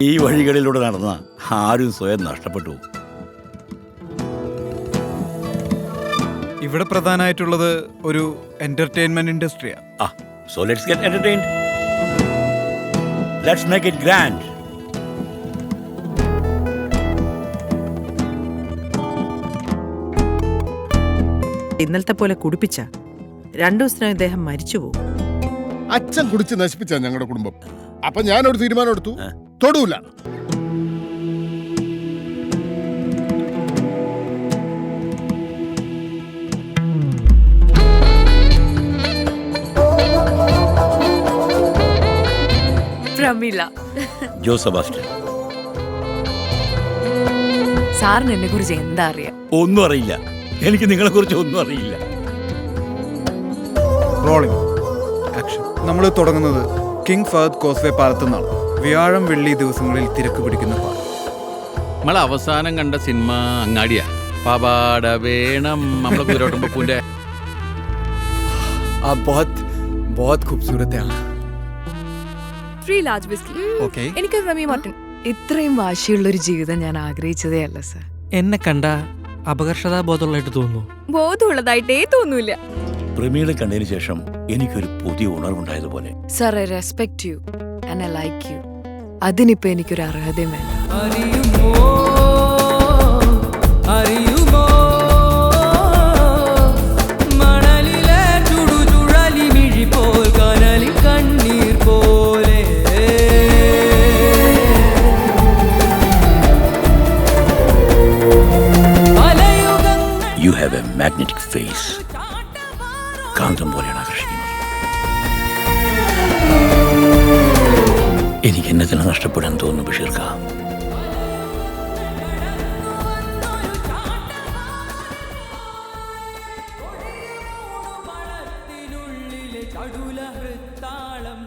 ഈ വഴികളിലൂടെ നടന്ന ആരും സ്വയം നഷ്ടപ്പെട്ടു. ഇവിടെ പ്രധാനമായിട്ടുള്ളത് ഒരു entertainment ഇൻഡസ്ട്രിയാണ്. So let's get entertained. Let's make it grand. ഇന്നലത്തെ പോലെ കുടിപ്പിച്ച 2 ദിവസത്തിനകം ഇദ്ദേഹം മരിച്ചുപോകും. അച്ഛൻ കുടിച്ച് നശിപ്പിച്ച ഞങ്ങളുടെ കുടുംബം. അപ്പൊ ഞാനൊരു തീരുമാനം എടുത്തു, തൊടൂല. പ്രമിള. ജോ സെബാസ്റ്റ്യൻ. സാറിന് എന്നെ കുറിച്ച് എന്താ അറിയാം? ഒന്നും അറിയില്ല. എനിക്ക് നിങ്ങളെ കുറിച്ച് ഒന്നും അറിയില്ല. Rolling action. നമ്മൾ തുടങ്ങുന്നത് കിങ് ഫഹദ് കോസ്വേ പാലത്തു നിന്നാണ്. വ്യാഴം വെള്ളി ദിവസങ്ങളിൽ തിരക്ക് പിടിക്കുന്ന പാലം. നമ്മൾ അവസാനം കണ്ട സിനിമ അങ്ങാടിയാ. പാവാട വേണം നമ്മളെ കുതിരോട്ടുമ്പൂന്റെ. बहुत खूबसूरत है. 3 large whiskey. ഓക്കെ. എനിക്ക് റമി മാർട്ടിൻ. ഇത്രയും വാശിയുള്ളൊരു ജീവിതം ഞാൻ ആഗ്രഹിച്ചതേ അല്ല സർ. എന്നെ കണ്ട അപകർഷതാബോധമുള്ളതായിട്ട് തോന്നുന്നു. ബോധമുള്ളതായിട്ടേ തോന്നൂല. പ്രമീളെ കണ്ടതിന് ശേഷം എനിക്കൊരു പുതിയ ഉണർവുണ്ടായതുപോലെ. Sir, I respect you and I like you. അതിനിപ്പോ എനിക്കൊരു അർഹതയും വേണ്ട. You have a magnetic face. കാന്തം പോലെയാണ് ആകർഷിക്കുന്നത്. എനിക്ക് എന്നെ തന്നെ നഷ്ടപ്പെടാൻ തോന്നുന്നു ബഷീർക്ക. ചടുല വൃത്താളം